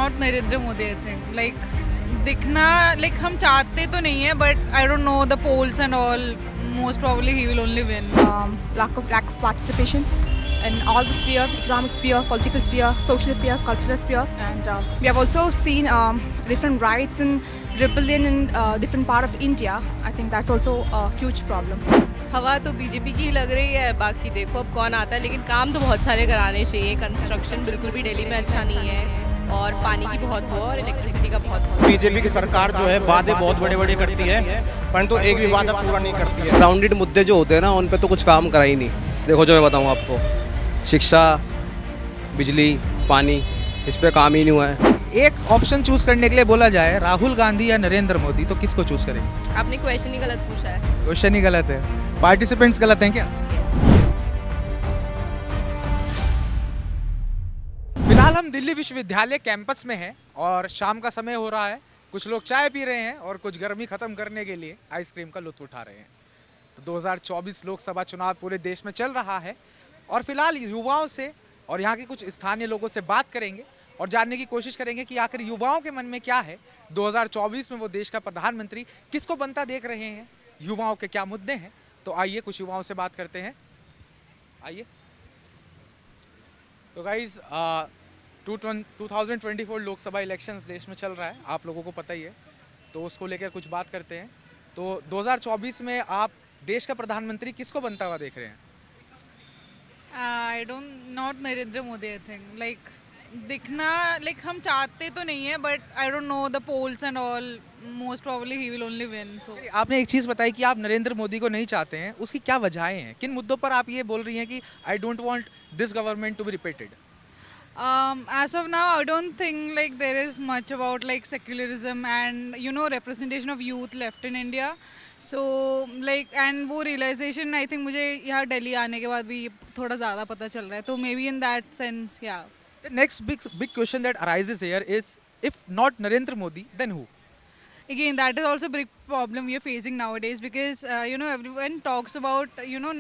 not Narendra Modi, I think. Like, दिखना, like हम चाहते तो नहीं है, but I don't know the polls and all. Most probably he will only win. Lack of participation in all the sphere, economic sphere, political sphere, social sphere, cultural sphere, and we have also seen different riots and rebellion in different part of India. I think that's also a huge problem. हवा तो BJP की ही लग रही है, बाकी देखो अब कौन आता है, लेकिन काम तो बहुत सारे कराने चाहिए। कंस्ट्रक्शन बिल्कुल भी दिल्ली में अच्छा नहीं है, और पानी की बहुत वो और इलेक्ट्रिसिटी का बहुत वो। बीजेपी की सरकार जो है वादे बहुत बड़े बड़े करती है, परंतु एक भी वादा पूरा नहीं करती है। ग्राउंडेड मुद्दे जो होते हैं ना, उन पे तो कुछ काम करा ही नहीं। देखो जो मैं बताऊँ आपको, शिक्षा, बिजली, पानी, इस पे काम ही नहीं हुआ है। एक ऑप्शन चूज करने के लिए बोला जाए राहुल गांधी या नरेंद्र मोदी, तो किसको चूज करेंगे? आपने क्वेश्चन ही गलत पूछा है। क्वेश्चन ही गलत है, पार्टिसिपेंट्स गलत हैं क्या? फिलहाल हम दिल्ली विश्वविद्यालय कैंपस में हैं और शाम का समय हो रहा है। कुछ लोग चाय पी रहे हैं और कुछ गर्मी खत्म करने के लिए आइसक्रीम का लुत्फ उठा रहे हैं। तो 2024 लोकसभा चुनाव पूरे देश में चल रहा है और फिलहाल युवाओं से और यहाँ के कुछ स्थानीय लोगों से बात करेंगे और जानने की कोशिश करेंगे कि आखिर युवाओं के मन में क्या है। 2024 में वो देश का प्रधानमंत्री किसको बनता देख रहे हैं, युवाओं के क्या मुद्दे हैं। तो आइए कुछ युवाओं से बात करते हैं। आइए। तो गाइज 2024 लोकसभा इलेक्शंस देश में चल रहा है, आप लोगों को पता ही है, तो उसको लेकर कुछ बात करते हैं। तो 2024 में आप देश का प्रधानमंत्री किसको बनता हुआ देख रहे हैं? I don't not Narendra Modi, I think. Like, दिखना, like हम चाहते तो नहीं है, but I don't know the polls and all. Most probably he will only win. So चलिए, आपने एक चीज़ बताई कि आप नरेंद्र मोदी को नहीं चाहते हैं, उसकी क्या वजहें हैं? किन मुद्दों पर आप ये बोल रही हैं कि I don't want this government to be repeated? as of now, I don't think like there is much about like secularism and representation of youth left in India. So like and वो realization I think मुझे यहाँ दिल्ली आने के बाद भी थोड़ा ज़्यादा पता चल रहा है। तो maybe in that sense, yeah. The next big question that arises here is, if not Narendra Modi, then who? Again, that is also a big problem we are facing nowadays because everyone talks about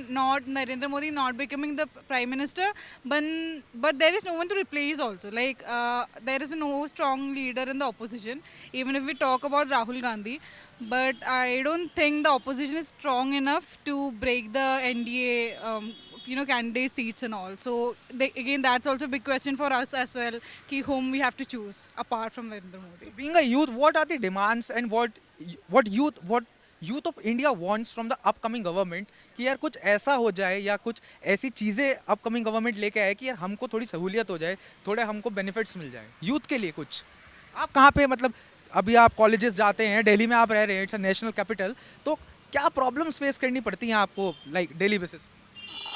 not Narendra Modi not becoming the prime minister, but there is no one to replace also. Like there is no strong leader in the opposition. Even if we talk about Rahul Gandhi, but I don't think the opposition is strong enough to break the NDA. Candidate seats and all. So again, that's also a big question for us as well, ki whom we have to choose apart from Narendra Modi. So being a youth, what are the demands and what youth of India wants from the upcoming government कि यार कुछ ऐसा हो जाए या कुछ ऐसी चीज़ें अपकमिंग गवर्नमेंट लेके आए कि यार हमको थोड़ी सहूलियत हो जाए, थोड़े हमको बेनिफिट्स मिल जाए यूथ के लिए कुछ। आप कहाँ पे, मतलब अभी आप कॉलेजेस जाते हैं, दिल्ली में आप रह रहे हैं, इट्स अ नेशनल कैपिटल, तो क्या प्रॉब्लम्स फेस करनी पड़ती हैं आपको like daily basis?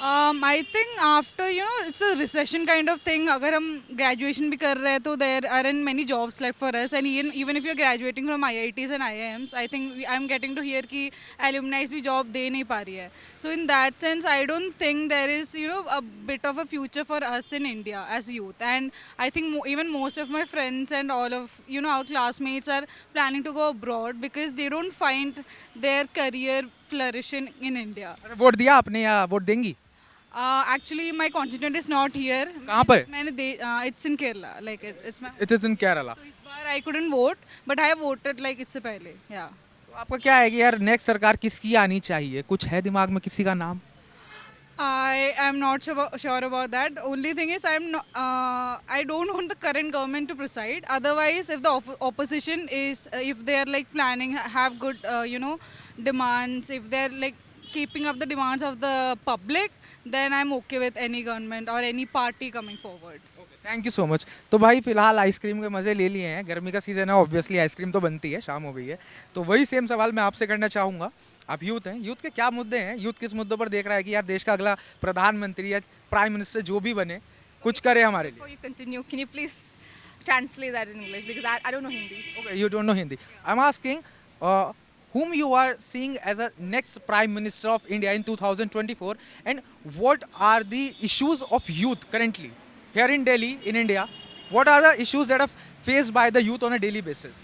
I think after it's a recession kind of thing. अगर हम graduation भी कर रहे हैं तो there aren't many jobs left for us, and even if you're graduating from IITs and IIMs, I think I'm getting to hear कि alumni भी job दे नहीं पा रही है. So in that sense, I don't think there is a bit of a future for us in India as youth, and I think even most of my friends and all of our classmates are planning to go abroad because they don't find their career flourishing in India. Vote दिया आपने या vote देंगी? Actually, my constituent is not here. कहाँ पर? It's in Kerala. Like It is in Kerala. तो इस बार I couldn't vote, but I have voted like इससे पहले. Yeah. तो आपका क्या है कि यार नेक्स्ट सरकार किसकी आनी चाहिए? कुछ है दिमाग में किसी का नाम? I am not sure about that. Only thing is I don't want the current government to preside. Otherwise, if the opposition is if they are like planning have good demands, if they are like keeping up the demands of the public, then I'm okay with any government or any party coming forward. Thank you so much. तो भाई फिलहाल ice cream के मज़े ले लिए हैं, गर्मी का सीज़न है, ऑब्वियसली आइसक्रीम तो बनती है, शाम हो गई है, तो वही सेम सवाल मैं आपसे करना चाहूँगा। आप यूथ हैं, यूथ के क्या मुद्दे हैं, यूथ किस मुद्दों पर देख रहा है कि यार देश का अगला प्रधानमंत्री या प्राइम मिनिस्टर जो भी बने कुछ करे हमारे लिए? Before you continue, can you please translate that in English because I don't know Hindi. Okay, you don't know Hindi. I'm asking whom you are seeing as a next prime minister of India in 2024, and what are the issues of youth currently here in Delhi, in India? What are the issues that are faced by the youth on a daily basis?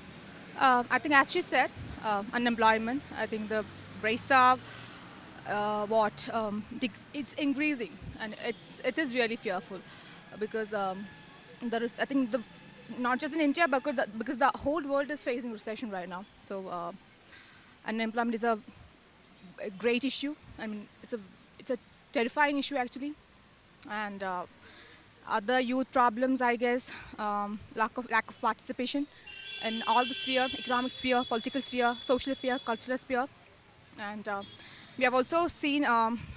I think as she said, unemployment. I think the rates are it's increasing, and it is really fearful because there is. I think the not just in India, but because the whole world is facing recession right now. So unemployment is a great issue. I mean, it's a terrifying issue actually, and other youth problems, I guess, lack of participation in all the sphere, economic sphere, political sphere, social sphere, cultural sphere, and we have also seen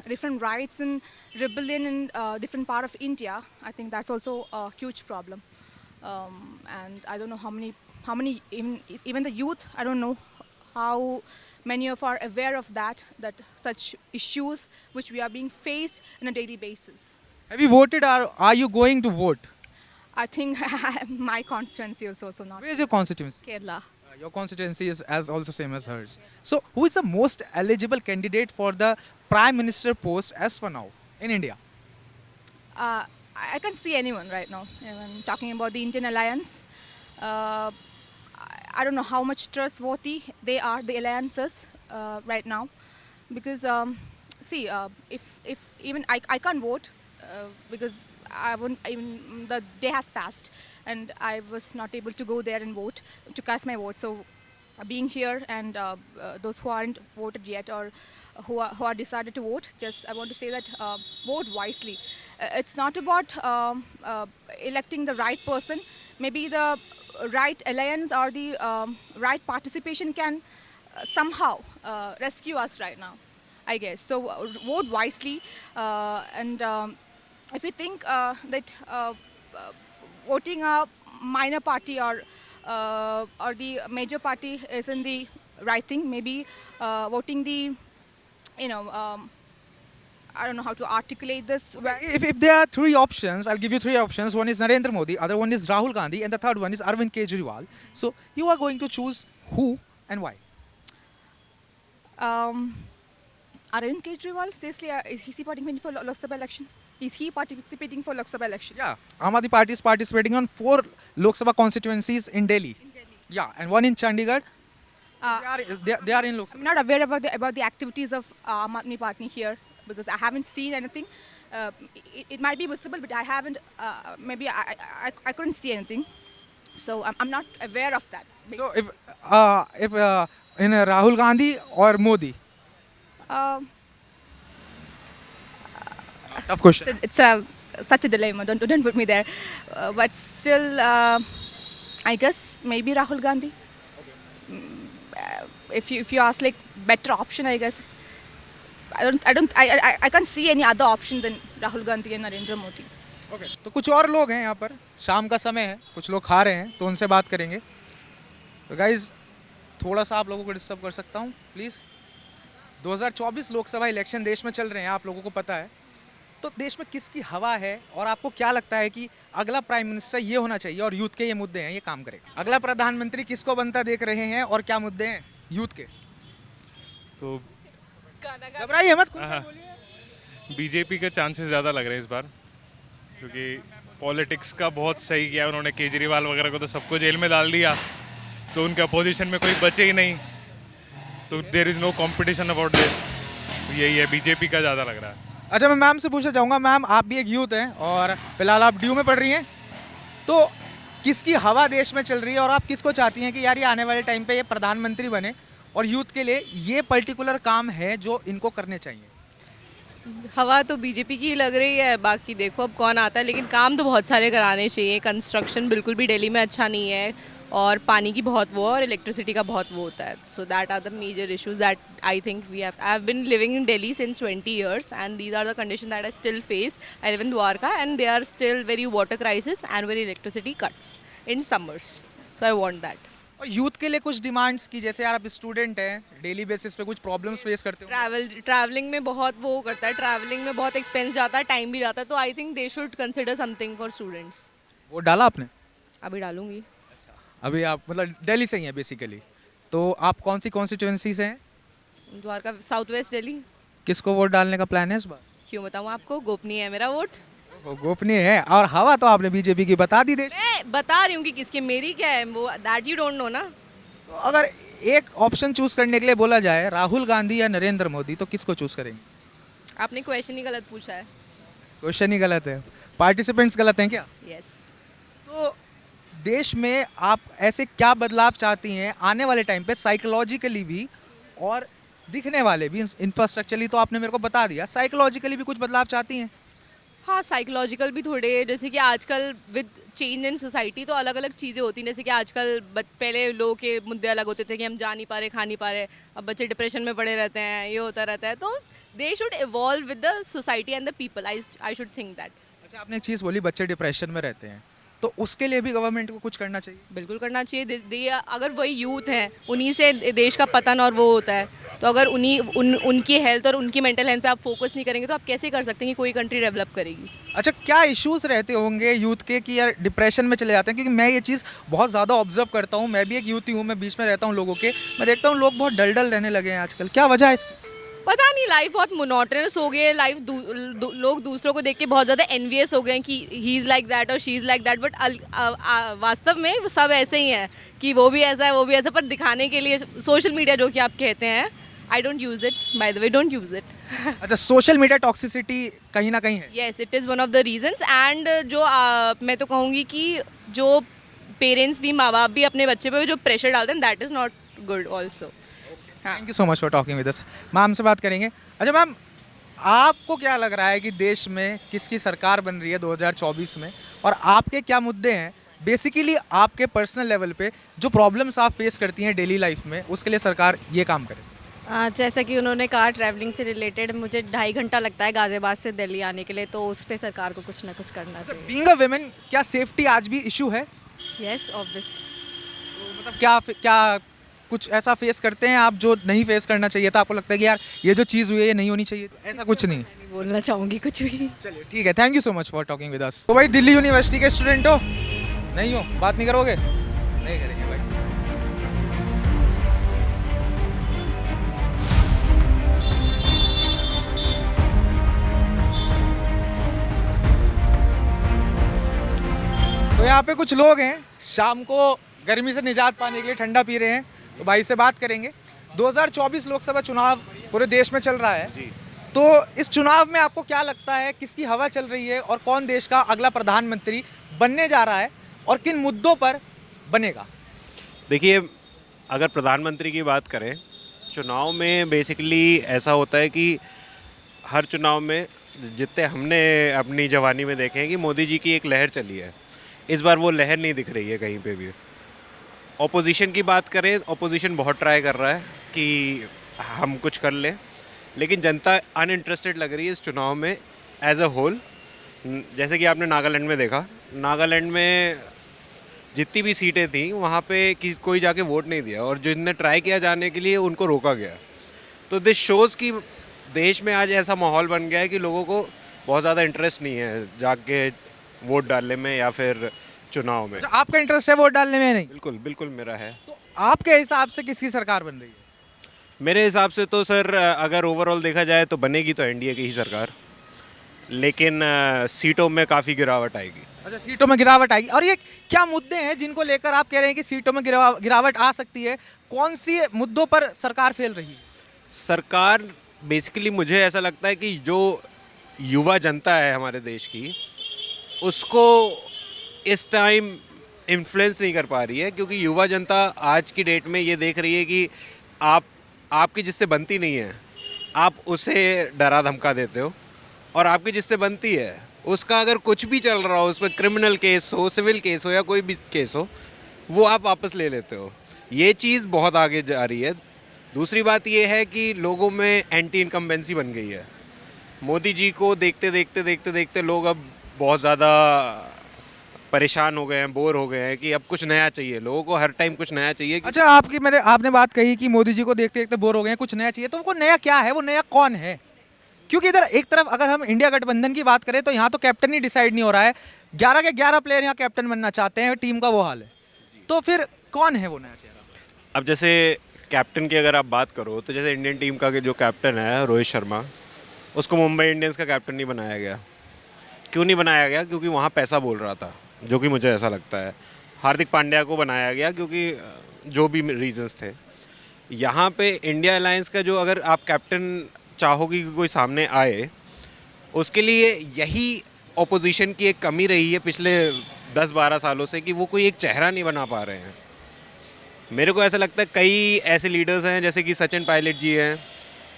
different riots and rebellion in different part of India. I think that's also a huge problem, and I don't know how many even the youth. I don't know how many of are aware of that such issues which we are being faced on a daily basis. Have you voted or are you going to vote? I think my constituency is also not Where is your constituency? Kerala. Your constituency is as also same as hers. So who is the most eligible candidate for the Prime Minister post as for now in India? I can't see anyone right now. Even talking about the Indian alliance, I don't know how much trustworthy they are, the alliances, right now, because if even I can't vote because I won't even the day has passed and I was not able to go there and vote to cast my vote. So being here and those who aren't voted yet or who are decided to vote, just I want to say that vote wisely. It's not about electing the right person. Maybe the right alliance or the right participation can somehow rescue us right now, I guess. So vote wisely, and if you think that voting a minor party or the major party isn't the right thing, maybe voting the, I don't know how to articulate this. If there are three options, I'll give you three options. One is Narendra Modi, other one is Rahul Gandhi, and the third one is Arvind Kejriwal. So you are going to choose who and why? Arvind Kejriwal, seriously, is he participating for Lok Sabha election? Is he participating for Lok Sabha election? Yeah, Aam Aadmi Party is participating on 4 Lok Sabha constituencies in Delhi. Yeah, and one in Chandigarh. So they are in Lok Sabha. I'm not aware about the activities of Aam Aadmi Party here because I haven't seen anything. It might be visible, but I haven't. Maybe I couldn't see anything, so I'm not aware of that. So if in Rahul Gandhi or Modi? Tough question. It's such a dilemma. Don't put me there. But still, I guess maybe Rahul Gandhi. If you ask like better option, I guess I can't see any other option than Rahul Gandhi and Narendra Modi. Okay. तो कुछ और लोग हैं यहाँ पर, शाम का समय है, कुछ लोग खा रहे हैं, तो उनसे बात करेंगे. तो गाइज थोड़ा सा आप लोगों को डिस्टर्ब कर सकता हूँ प्लीज़. 2024 लोकसभा इलेक्शन देश में चल रहे हैं, आप लोगों को पता है. तो देश में किसकी हवा है और आपको क्या लगता है कि अगला प्राइम मिनिस्टर ये होना चाहिए और यूथ के ये मुद्दे हैं, ये काम करेगा? अगला प्रधानमंत्री किसको बनता देख रहे हैं और क्या मुद्दे हैं यूथ के? तो घबराइए मत, खुल कर बोलिए. बीजेपी के चांसेस ज़्यादा लग रहे हैं इस बार, क्योंकि पॉलिटिक्स का बहुत सही किया उन्होंने. केजरीवाल वगैरह को तो सबको जेल में डाल दिया, तो उनके अपोजिशन में कोई बचे ही नहीं. तो there is no competition about this. यही है, बीजेपी का ज़्यादा लग रहा है. अच्छा, मैं मैम से पूछना चाहूँगा. मैम, आप भी एक यूथ हैं और फिलहाल आप ड्यू में पढ़ रही हैं, तो किसकी हवा देश में चल रही है और आप किसको चाहती हैं कि यार ये आने वाले टाइम पे ये प्रधानमंत्री बने और यूथ के लिए ये पर्टिकुलर काम है जो इनको करने चाहिए? हवा तो बीजेपी की ही लग रही है, बाकी देखो अब कौन आता है, लेकिन काम तो बहुत सारे कराने चाहिए. कंस्ट्रक्शन बिल्कुल भी दिल्ली में अच्छा नहीं है और पानी की बहुत वो और इलेक्ट्रिसिटी का बहुत वो होता है. So that are the major issues that I think we have. I have been living in Delhi since 20 years and these are the condition that I still face. I live in Dwarka and they are still very water crisis and very electricity cuts in summers. So I want that. और youth के लिए कुछ demands की, जैसे यार आप student हैं, daily basis पे कुछ प्रॉब्लम्स फेस करते हो? ट्रैवलिंग में बहुत वो करता है, ट्रैवलिंग में बहुत एक्सपेंस जाता है, टाइम भी जाता है. तो I think they should consider something for students. वो डाला आपने? अभी डालूंगी. अभी आप मतलब दिल्ली से ही हैं बेसिकली, तो आप कौन सी कॉन्स्टिट्यूएंसी से हैं? Dwarka, south west Delhi. किसको वोट डालने का प्लान है इस बार? क्यों बताऊँ आपको, गोपनीय है मेरा वोट. वो गोपनीय है और हवा तो आपने बीजेपी की बता दी. देश मैं बता रही हूँ कि किसके, मेरी क्या है वो, दैट यू डोंट नो ना. तो अगर एक ऑप्शन चूज करने के लिए बोला जाए, राहुल गांधी या नरेंद्र मोदी, तो किसको चूज करेंगे? आपने क्वेश्चन ही गलत पूछा है. क्वेश्चन ही गलत है, पार्टिसिपेंट्स गलत हैं क्या? यस. तो देश में आप ऐसे क्या बदलाव चाहती हैं आने वाले टाइम पे, साइकोलॉजिकली भी और दिखने वाले भी? इंफ्रास्ट्रक्चरली तो आपने मेरे को बता दिया, साइकोलॉजिकली भी कुछ बदलाव चाहती हैं? हाँ, साइकोलॉजिकल भी थोड़े, जैसे कि आजकल विद चेंज इन सोसाइटी तो अलग अलग चीज़ें होती हैं। जैसे कि आजकल पहले लोगों के मुद्दे अलग होते थे कि हम जा नहीं पा रहे, खा नहीं पा रहे, अब बच्चे डिप्रेशन में पड़े रहते हैं, ये होता रहता है। तो they should evolve with the society and the people, I should think that. अच्छा, आपने एक चीज़ बोली बच्चे डिप्रेशन में रहते हैं, तो उसके लिए भी गवर्नमेंट को कुछ करना चाहिए? बिल्कुल करना चाहिए। अगर वही यूथ हैं, उन्हीं से देश का पतन और वो होता है, तो अगर उनकी हेल्थ और उनकी मेंटल हेल्थ पे आप फोकस नहीं करेंगे तो आप कैसे कर सकते हैं कि कोई कंट्री डेवलप करेगी? अच्छा, क्या इश्यूज रहते होंगे यूथ के कि यार डिप्रेशन में चले जाते हैं? क्योंकि मैं ये चीज़ बहुत ज़्यादा ऑब्जर्व करता हूँ, मैं भी एक यूथ ही हूँ, मैं बीच में रहता हूँ लोगों के, मैं देखता हूँ लोग बहुत डल रहने लगे हैं आजकल। क्या वजह है इसकी? पता नहीं, लाइफ बहुत मोनोटनस हो गई है। लाइफ लोग दूसरों को देख के बहुत ज़्यादा एनवियस हो गए हैं कि ही इज़ लाइक दैट और she is like that, but वास्तव में वो सब ऐसे ही हैं कि वो भी ऐसा है, वो भी ऐसा, पर दिखाने के लिए सोशल मीडिया जो कि आप कहते हैं, I don't use it, by the way, don't use it. अच्छा, सोशल मीडिया टॉक्सिसिटी कहीं ना कहीं है? Yes, it is one of the reasons. And जो मैं तो कहूँगी कि जो पेरेंट्स भी, माँ बाप भी अपने बच्चे पे जो प्रेशर डालते हैं, that is not good also. Thank you so much for talking with us. Ma'am से बात करेंगे। अच्छा मैम, आपको क्या लग रहा है कि देश में किसकी सरकार बन रही है 2024 में, और आपके क्या मुद्दे हैं बेसिकली आपके पर्सनल लेवल पे, जो प्रॉब्लम्स आप फेस करती हैं डेली लाइफ में, उसके लिए सरकार ये काम करे? जैसा कि उन्होंने कहा, ट्रैवलिंग से रिलेटेड मुझे 2.5 घंटा लगता है गाज़ियाबाद से दिल्ली आने के लिए, तो उस पर सरकार को कुछ ना कुछ करना चाहिए। बीइंग अ वुमेन, क्या सेफ्टी आज भी इशू है? Yes, obvious. मतलब क्या कुछ ऐसा फेस करते हैं आप जो नहीं फेस करना चाहिए था? आपको लगता है कि यार ये जो चीज़ हुई है ये नहीं होनी चाहिए? ऐसा कुछ नहीं? नहीं बोलना चाहूँगी कुछ भी। चलिए ठीक है, thank you so much for talking with us. तो भाई, दिल्ली यूनिवर्सिटी के स्टूडेंट हो? नहीं हो? बात नहीं करोगे? नहीं करेंगे भाई। तो यहाँ पे कुछ लोग हैं, शाम को गर्मी से निजात पाने के लिए ठंडा पी रहे हैं, तो भाई से बात करेंगे। 2024 लोकसभा चुनाव पूरे देश में चल रहा है जी। तो इस चुनाव में आपको क्या लगता है, किसकी हवा चल रही है और कौन देश का अगला प्रधानमंत्री बनने जा रहा है और किन मुद्दों पर बनेगा? देखिए, अगर प्रधानमंत्री की बात करें, चुनाव में बेसिकली ऐसा होता है कि हर चुनाव में जितने हमने अपनी जवानी में देखे हैं कि मोदी जी की एक लहर चली है, इस बार वो लहर नहीं दिख रही है कहीं पे भी। ऑपोजिशन की बात करें, ऑपोजिशन बहुत ट्राई कर रहा है कि हम कुछ कर लें, लेकिन जनता अनइंटरेस्टेड लग रही है इस चुनाव में एज अ होल। जैसे कि आपने नागालैंड में देखा, नागालैंड में जितनी भी सीटें थी वहाँ पे कोई जाके वोट नहीं दिया, और जिनने ट्राई किया जाने के लिए उनको रोका गया। तो दिस शोज़ कि देश में आज ऐसा माहौल बन गया है कि लोगों को बहुत ज़्यादा इंटरेस्ट नहीं है जाके वोट डालने में या फिर चुनाव में। आपका इंटरेस्ट है वोट डालने में? नहीं, बिल्कुल बिल्कुल मेरा है। तो आपके हिसाब से किसकी सरकार बन रही है? मेरे हिसाब से तो सर, अगर ओवरऑल देखा जाए तो बनेगी तो एनडीए की ही सरकार, लेकिन सीटों में काफ़ी गिरावट आएगी। अच्छा, सीटों में गिरावट आएगी। और ये क्या मुद्दे हैं जिनको लेकर आप कह रहे हैं कि सीटों में गिरावट आ सकती है? कौन सी मुद्दों पर सरकार फेल रही है? सरकार बेसिकली, मुझे ऐसा लगता है कि जो युवा जनता है हमारे देश की, उसको इस टाइम इन्फ्लुएंस नहीं कर पा रही है, क्योंकि युवा जनता आज की डेट में ये देख रही है कि आपकी जिससे बनती नहीं है आप उसे डरा धमका देते हो, और आपकी जिससे बनती है उसका अगर कुछ भी चल रहा हो, उसमें क्रिमिनल केस हो, सिविल केस हो या कोई भी केस हो, वो आप वापस ले लेते हो। ये चीज़ बहुत आगे जा रही है। दूसरी बात ये है कि लोगों में एंटी इनकम्बेंसी बन गई है। मोदी जी को देखते देखते लोग अब बहुत ज़्यादा परेशान हो गए हैं, बोर हो गए हैं कि अब कुछ नया चाहिए। लोगों को हर टाइम कुछ नया चाहिए। अच्छा, आपने बात कही कि मोदी जी को देखते देखते बोर हो गए हैं, कुछ नया चाहिए, तो वो नया क्या है, वो नया कौन है? क्योंकि इधर एक तरफ अगर हम इंडिया गठबंधन की बात करें तो यहाँ तो कैप्टन ही डिसाइड नहीं हो रहा है। 11 के 11 प्लेयर यहाँ कैप्टन बनना चाहते हैं, टीम का वो हाल है। तो फिर कौन है वो नया चेहरा? अब जैसे कैप्टन की अगर आप बात करो तो जैसे इंडियन टीम का जो कैप्टन है रोहित शर्मा, उसको मुंबई इंडियंस का कैप्टन नहीं बनाया गया। क्यों नहीं बनाया गया? क्योंकि वहाँ पैसा बोल रहा था, जो कि मुझे ऐसा लगता है। हार्दिक पांड्या को बनाया गया क्योंकि जो भी रीजंस थे। यहाँ पे इंडिया अलायंस का जो अगर आप कैप्टन चाहोगी कि कोई सामने आए, उसके लिए यही ऑपोजिशन की एक कमी रही है पिछले 10-12 सालों से कि वो कोई एक चेहरा नहीं बना पा रहे हैं। मेरे को ऐसा लगता है कई ऐसे लीडर्स हैं जैसे कि सचिन पायलट जी हैं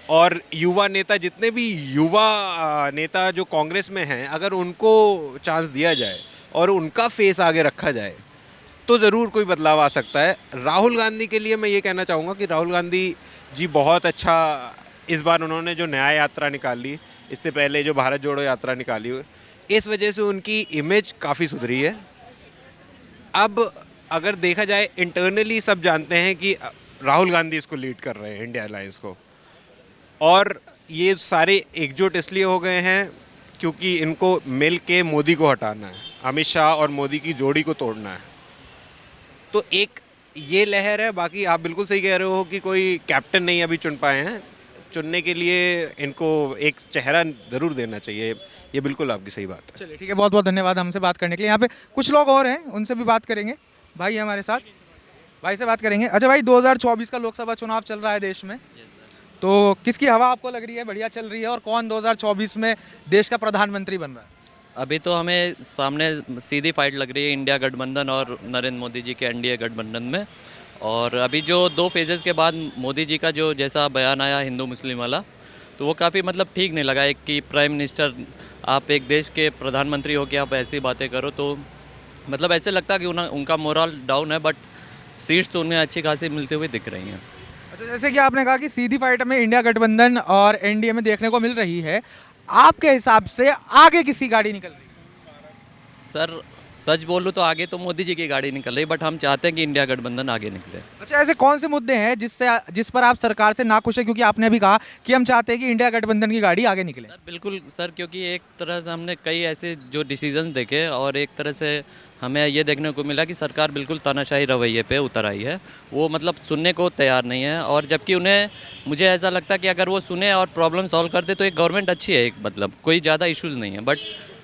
और युवा नेता, जितने भी युवा नेता जो कांग्रेस में हैं, अगर उनको चांस दिया जाए और उनका फेस आगे रखा जाए तो ज़रूर कोई बदलाव आ सकता है। राहुल गांधी के लिए मैं ये कहना चाहूँगा कि राहुल गांधी जी बहुत अच्छा, इस बार उन्होंने जो न्याय यात्रा निकाली, इससे पहले जो भारत जोड़ो यात्रा निकाली, इस वजह से उनकी इमेज काफ़ी सुधरी है। अब अगर देखा जाए इंटरनली सब जानते हैं कि राहुल गांधी इसको लीड कर रहे हैं, इंडिया अलायंस को, और ये सारे एकजुट इसलिए हो गए हैं क्योंकि इनको मिल के मोदी को हटाना है, अमित शाह और मोदी की जोड़ी को तोड़ना है। तो एक ये लहर है। बाकी आप बिल्कुल सही कह रहे हो कि कोई कैप्टन नहीं अभी चुन पाए हैं। चुनने के लिए इनको एक चेहरा ज़रूर देना चाहिए, ये बिल्कुल आपकी सही बात है। चलिए ठीक है, बहुत बहुत धन्यवाद हमसे बात करने के लिए। यहाँ पे कुछ लोग और हैं, उनसे भी बात करेंगे। भाई हमारे साथ, भाई से बात करेंगे। अच्छा भाई, 2024 का लोकसभा चुनाव चल रहा है देश में, तो किसकी हवा आपको लग रही है बढ़िया चल रही है और कौन 2024 में देश का प्रधानमंत्री बन रहा है? अभी तो हमें सामने सीधी फाइट लग रही है इंडिया गठबंधन और नरेंद्र मोदी जी के एनडीए गठबंधन में। और अभी जो 2 फेजेस के बाद मोदी जी का जो जैसा बयान आया हिंदू मुस्लिम वाला, तो वो काफ़ी मतलब ठीक नहीं लगा। एक कि प्राइम मिनिस्टर, आप एक देश के प्रधानमंत्री हो के आप ऐसी बातें करो, तो मतलब ऐसे लगता है कि उनका मोरल डाउन है, बट सीट्स तो उन्हें अच्छी खासी मिलते हुए दिख रही हैं। अच्छा, जैसे कि आपने कहा कि सीधी फाइट में इंडिया गठबंधन और एनडीए में देखने को मिल रही है, आपके हिसाब से आगे किसकी गाड़ी निकल रही है? सर सच बोलूँ तो आगे तो मोदी जी की गाड़ी निकल रही, बट हम चाहते हैं कि इंडिया गठबंधन आगे निकले। अच्छा, ऐसे कौन से मुद्दे हैं जिस पर आप सरकार से नाखुश है? क्योंकि आपने अभी कहा कि हम चाहते हैं कि इंडिया गठबंधन की गाड़ी आगे निकले। सर बिल्कुल सर, क्योंकि एक तरह से हमने कई ऐसे जो डिसीजन देखे और एक तरह से हमें ये देखने को मिला कि सरकार बिल्कुल तानाशाही रवैये पे उतर आई है। वो मतलब सुनने को तैयार नहीं है, और जबकि उन्हें, मुझे ऐसा लगता है कि अगर वो सुने और प्रॉब्लम सॉल्व कर दे तो एक गवर्नमेंट अच्छी है, एक मतलब कोई ज़्यादा इश्यूज़ नहीं है। बट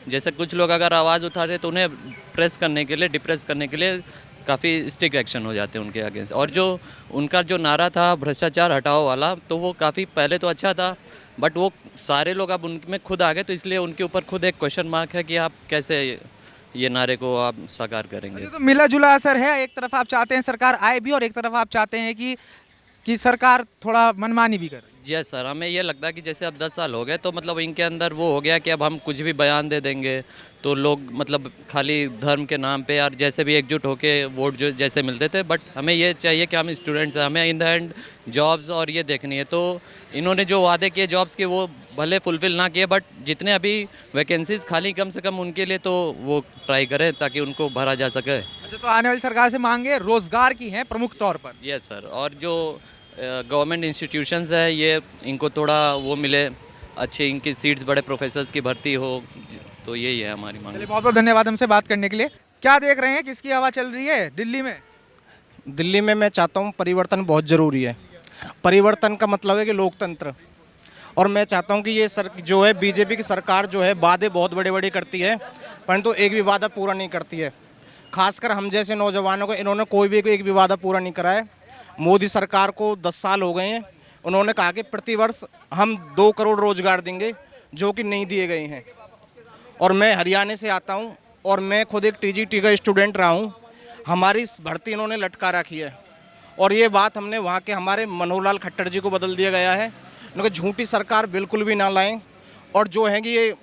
जैसे कुछ लोग अगर आवाज़ उठाते तो उन्हें प्रेस करने के लिए, डिप्रेस करने के लिए काफ़ी स्ट्रिक्ट एक्शन हो जाते हैं उनके अगेंस्ट। और जो उनका जो नारा था भ्रष्टाचार हटाओ वाला, तो वो काफ़ी पहले तो अच्छा था, बट वो सारे लोग अब उनमें खुद आ गए, तो इसलिए उनके ऊपर खुद एक क्वेश्चन मार्क है कि आप कैसे ये नारे को आप साकार करेंगे। तो मिला जुला असर है, एक तरफ आप चाहते हैं सरकार आए भी और एक तरफ आप चाहते हैं कि सरकार थोड़ा मनमानी भी करे। जी सर, हमें ये लगता है कि जैसे अब 10 साल हो गए, तो मतलब इनके अंदर वो हो गया कि अब हम कुछ भी बयान दे देंगे तो लोग मतलब खाली धर्म के नाम पे यार जैसे भी एकजुट होके वोट जो जैसे मिलते थे। बट हमें ये चाहिए कि हम स्टूडेंट्स हैं, हमें इन द एंड जॉब्स और ये देखनी है। तो इन्होंने जो वादे किए जॉब्स के, वो भले फुलफिल ना किए, बट जितने अभी वैकेंसीज खाली कम से कम उनके लिए तो वो ट्राई करें ताकि उनको भरा जा सके। अच्छा, तो आने वाली सरकार से मांगे रोजगार की हैं प्रमुख तौर पर। यस सर, और जो गवर्नमेंट इंस्टीट्यूशंस है ये इनको थोड़ा वो मिले, अच्छे इनकी सीट्स, बड़े प्रोफेसर्स की भर्ती हो, तो यही है हमारी मांग। बहुत बहुत धन्यवाद हमसे बात करने के लिए। क्या देख रहे हैं, किसकी हवा चल रही है दिल्ली में? दिल्ली में मैं चाहता हूँ परिवर्तन बहुत ज़रूरी है। परिवर्तन का मतलब है कि लोकतंत्र, और मैं चाहता हूँ कि ये जो है बीजेपी की सरकार जो है वादे बहुत बड़े बड़े करती है, परंतु एक भी वादा पूरा नहीं करती है। खासकर हम जैसे नौजवानों को इन्होंने कोई भी एक भी वादा पूरा नहीं करा है। मोदी सरकार को 10 साल हो गए हैं, उन्होंने कहा कि प्रतिवर्ष हम 2 करोड़ रोजगार देंगे, जो कि नहीं दिए गए हैं। और मैं हरियाणा से आता हूं और मैं खुद एक टीजीटी का स्टूडेंट रहा हूं। हमारी भर्ती इन्होंने लटका रखी है, और ये बात हमने वहाँ के हमारे मनोहर लाल खट्टर जी को बदल दिया गया है। उन्होंने झूठी सरकार बिल्कुल भी ना लाएं, और जो है कि ये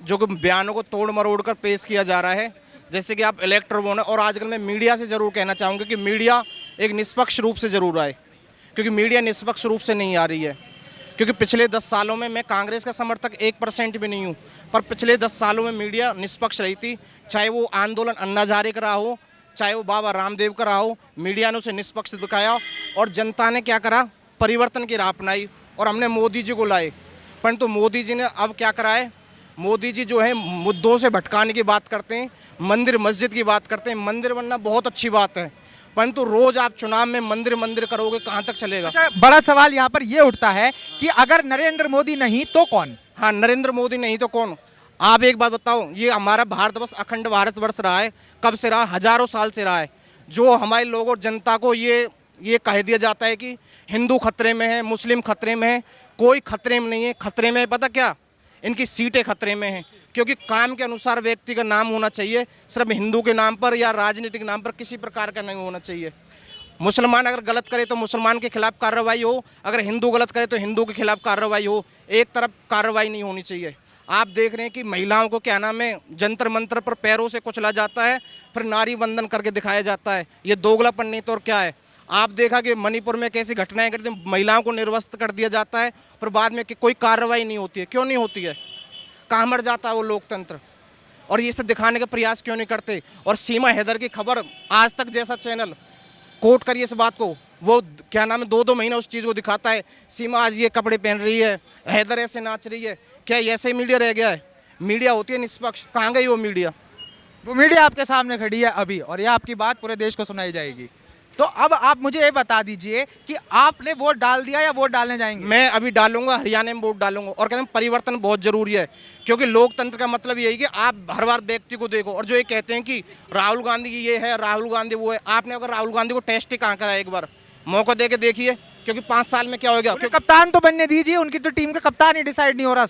जो बयानों को तोड़ मरोड़ कर पेश किया जा रहा है, जैसे कि आप इलेक्ट्रो बोन। और आजकल मैं मीडिया से ज़रूर कहना चाहूँगा कि मीडिया एक निष्पक्ष रूप से ज़रूर आए, क्योंकि मीडिया निष्पक्ष रूप से नहीं आ रही है। क्योंकि पिछले 10 सालों में मैं कांग्रेस का समर्थक 1% भी नहीं हूँ, पर पिछले 10 सालों में मीडिया निष्पक्ष रही थी। चाहे वो आंदोलन अन्ना हजारे का रहा हो, चाहे वो बाबा रामदेव का रहा हो, मीडिया ने उसे निष्पक्ष दिखाया। और जनता ने क्या करा, परिवर्तन की राह अपनाई और हमने मोदी जी को लाए। परंतु मोदी जी ने अब क्या करा है, मोदी जी जो है मुद्दों से भटकाने की बात करते हैं, मंदिर मस्जिद की बात करते हैं। मंदिर बनना बहुत अच्छी बात है, परंतु रोज आप चुनाव में मंदिर मंदिर करोगे, कहाँ तक चलेगा? अच्छा, बड़ा सवाल यहाँ पर ये उठता है कि अगर नरेंद्र मोदी नहीं तो कौन? हाँ, नरेंद्र मोदी नहीं तो कौन? आप एक बात बताओ, ये हमारा भारतवर्ष अखंड भारतवर्ष रहा है, कब से रहा? हजारों साल से रहा है। जो हमारे लोगों जनता को ये कह दिया जाता है कि हिंदू खतरे में है, मुस्लिम खतरे में है, कोई खतरे में नहीं है। खतरे में पता क्या, इनकी सीटें खतरे में हैं। क्योंकि काम के अनुसार व्यक्ति का नाम होना चाहिए, सिर्फ हिंदू के नाम पर या राजनीतिक नाम पर किसी प्रकार का नहीं होना चाहिए। मुसलमान अगर गलत करे तो मुसलमान के खिलाफ कार्रवाई हो, अगर हिंदू गलत करे तो हिंदू के खिलाफ कार्रवाई हो, एक तरफ कार्रवाई नहीं होनी चाहिए। आप देख रहे हैं कि महिलाओं को क्या नाम है जंतर मंतर पर पैरों से कुचला जाता है, फिर नारी वंदन करके दिखाया जाता है। ये दोगलापन नहीं तो और क्या है। आप देखा कि मणिपुर में कैसी घटनाएं घटती, महिलाओं को निर्वस्त्र कर दिया जाता है, पर बाद में कि कोई कार्रवाई नहीं होती है। क्यों नहीं होती है? कहाँ मर जाता है वो लोकतंत्र? और ये इसे दिखाने का प्रयास क्यों नहीं करते? और सीमा हैदर की खबर आज तक जैसा चैनल कोट करिए इस बात को, वो क्या नाम है 2-2 महीना उस चीज़ को दिखाता है। सीमा आज ये कपड़े पहन रही है, हैदर ऐसे नाच रही है, क्या ऐसे ही मीडिया रह गया है? मीडिया होती है निष्पक्ष, कहाँ गई वो मीडिया? वो मीडिया आपके सामने खड़ी है अभी, और ये आपकी बात पूरे देश को सुनाई जाएगी। तो अब आप मुझे ये बता दीजिए कि आपने वोट डाल दिया या वोट डालने जाएंगे? मैं अभी डालूंगा, हरियाणा में वोट डालूंगा। और कहते हैं परिवर्तन बहुत जरूरी है, क्योंकि लोकतंत्र का मतलब यही कि आप हर बार व्यक्ति को देखो। और जो ये कहते हैं कि राहुल गांधी ये है, राहुल गांधी वो है, आपने अगर राहुल गांधी को टेस्ट ही कहाँ करा एक बार मौका दे के देखिए, क्योंकि 5 साल में क्या होगा? कप्तान तो बनने दीजिए, उनकी तो टीम का कप्तान ही डिसाइड नहीं हो रहा।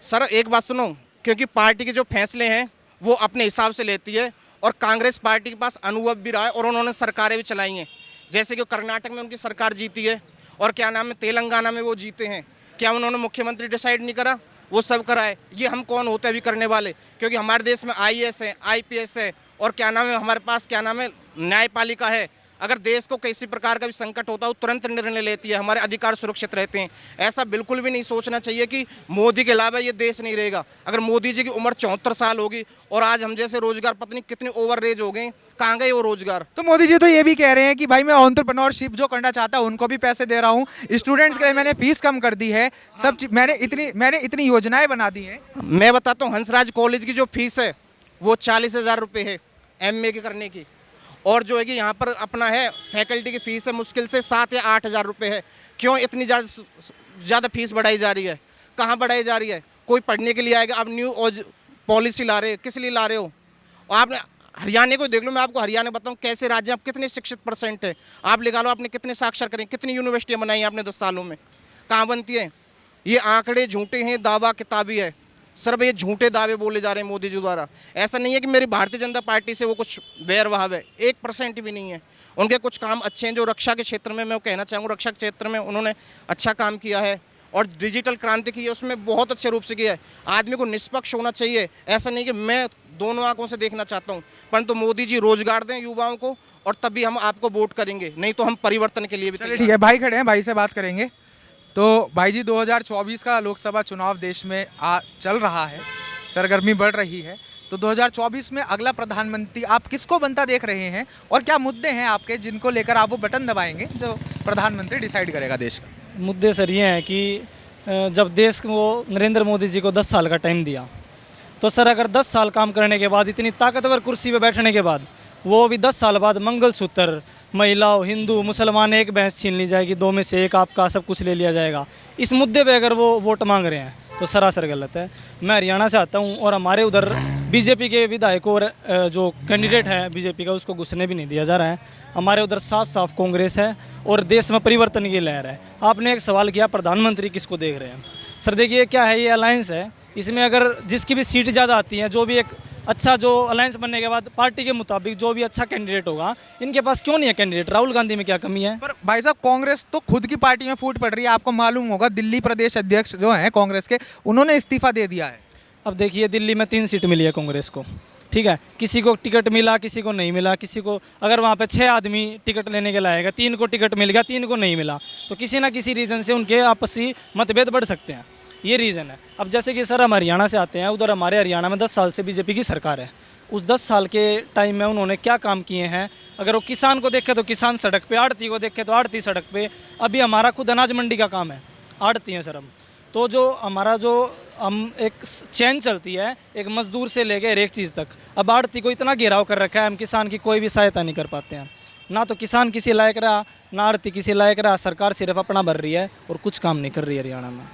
सर एक बात सुनो, क्योंकि पार्टी के जो फैसले हैं वो अपने हिसाब से लेती है, और कांग्रेस पार्टी के पास अनुभव भी रहा है और उन्होंने सरकारें भी चलाई हैं। जैसे कि कर्नाटक में उनकी सरकार जीती है, और क्या नाम है तेलंगाना में वो जीते हैं। क्या उन्होंने मुख्यमंत्री डिसाइड नहीं करा? वो सब करा है। ये हम कौन होते हैं अभी करने वाले? क्योंकि हमारे देश में IAS है, IPS है, और क्या नाम है हमारे पास क्या नाम है न्यायपालिका है। अगर देश को किसी प्रकार का भी संकट होता है वो तुरंत निर्णय लेती है, हमारे अधिकार सुरक्षित रहते हैं। ऐसा बिल्कुल भी नहीं सोचना चाहिए कि मोदी के अलावा ये देश नहीं रहेगा। अगर मोदी जी की उम्र 74 साल होगी और आज हम जैसे रोजगार पत्नी कितनी ओवररेज हो गए, कहाँ गए वो रोजगार? तो मोदी जी तो ये भी कह रहे हैं कि भाई मैं एंटरप्रेन्योरशिप जो करना चाहता हूँ उनको भी पैसे दे रहा हूँ, स्टूडेंट्स के लिए मैंने फीस कम कर दी है, सब मैंने इतनी योजनाएं बना दी हैं। मैं बताता हूँ, हंसराज कॉलेज की जो फीस है वो 40,000 रुपये है MA की करने की, और जो है कि यहाँ पर अपना है फैकल्टी की फीस है मुश्किल से 7 या 8,000 रुपये है। क्यों इतनी ज़्यादा फीस बढ़ाई जा रही है? कहाँ बढ़ाई जा रही है? कोई पढ़ने के लिए आएगा, आप न्यू पॉलिसी ला रहे हो, किस लिए ला रहे हो? आपने हरियाणा को देख लो, मैं आपको हरियाणा बताऊँ कैसे राज्य, आप कितने शिक्षित % है, आप निकालो आपने कितने साक्षर करें, कितनी यूनिवर्सिटियाँ बनाई हैं आपने 10 सालों में, कहाँ बनती है? ये आंकड़े झूठे हैं, दावा किताबी है। सर ये झूठे दावे बोले जा रहे हैं मोदी जी द्वारा। ऐसा नहीं है कि मेरी भारतीय जनता पार्टी से वो कुछ बैरवाह है, 1% भी नहीं है। उनके कुछ काम अच्छे हैं, जो रक्षा के क्षेत्र में मैं कहना चाहूँगा, रक्षा के क्षेत्र में उन्होंने अच्छा काम किया है, और डिजिटल क्रांति की है उसमें बहुत अच्छे रूप से किया है। आदमी को निष्पक्ष होना चाहिए, ऐसा नहीं कि मैं दोनों आंखों से देखना चाहता हूँ, परंतु मोदी जी रोजगार दें युवाओं को, और तभी हम आपको वोट करेंगे, नहीं तो हम परिवर्तन के लिए भी। चलिए ठीक है, भाई खड़े हैं, भाई से बात करेंगे। तो भाई जी 2024 का लोकसभा चुनाव देश में चल रहा है, सरगर्मी बढ़ रही है, तो 2024 में अगला प्रधानमंत्री आप किसको बनता देख रहे हैं, और क्या मुद्दे हैं आपके जिनको लेकर आप वो बटन दबाएंगे जो प्रधानमंत्री डिसाइड करेगा देश का? मुद्दे सर ये हैं कि जब देश को नरेंद्र मोदी जी को 10 साल का टाइम दिया, तो सर अगर 10 साल काम करने के बाद, इतनी ताकतवर कुर्सी पर बैठने के बाद, वो भी 10 साल बाद मंगलसूत्र महिलाओं, हिंदू, मुसलमान एक भैंस छीन ली जाएगी, 2 में से एक आपका सब कुछ ले लिया जाएगा, इस मुद्दे पे अगर वो वोट मांग रहे हैं तो सरासर गलत है। मैं हरियाणा से आता हूँ, और हमारे उधर बीजेपी के विधायक और जो कैंडिडेट है बीजेपी का, उसको घुसने भी नहीं दिया जा रहा है। हमारे उधर साफ साफ कांग्रेस है, और देश में परिवर्तन की लहर है। आपने एक सवाल किया प्रधानमंत्री किसको देख रहे हैं? सर देखिए क्या है, ये अलायंस है, इसमें अगर जिसकी भी सीट ज़्यादा आती है, जो भी एक अच्छा जो अलायंस बनने के बाद पार्टी के मुताबिक जो भी अच्छा कैंडिडेट होगा, इनके पास क्यों नहीं है कैंडिडेट? राहुल गांधी में क्या कमी है? पर भाई साहब कांग्रेस तो खुद की पार्टी में फूट पड़ रही है, आपको मालूम होगा दिल्ली प्रदेश अध्यक्ष जो हैं कांग्रेस के, उन्होंने इस्तीफा दे दिया है। अब देखिए दिल्ली में 3 सीट मिली है कांग्रेस को, ठीक है, किसी को टिकट मिला, किसी को नहीं मिला, किसी को अगर वहाँ पे 6 आदमी टिकट लेने के लाएगा, 3 को टिकट मिल गया, 3 को नहीं मिला, तो किसी ना किसी रीज़न से उनके आपसी मतभेद बढ़ सकते हैं, ये रीज़न है। अब जैसे कि सर हम हरियाणा से आते हैं, उधर हमारे हरियाणा में 10 साल से बीजेपी की सरकार है। उस 10 साल के टाइम में उन्होंने क्या काम किए हैं? अगर वो किसान को देखे तो किसान सड़क पे, आड़ती को देखे तो आड़ती सड़क पे। अभी हमारा खुद अनाज मंडी का काम है, आड़ती हैं सर हम। तो जो हमारा जो हम एक चैन चलती है, एक मजदूर से लेकर हर एक चीज़ तक, अब आड़ती को इतना घेराव कर रखा है, हम किसान की कोई भी सहायता नहीं कर पाते हैं। ना तो किसान किसी लायक रहा, ना आड़ती किसी लायक रहा, सरकार सिर्फ अपना भर रही है और कुछ काम नहीं कर रही है हरियाणा में।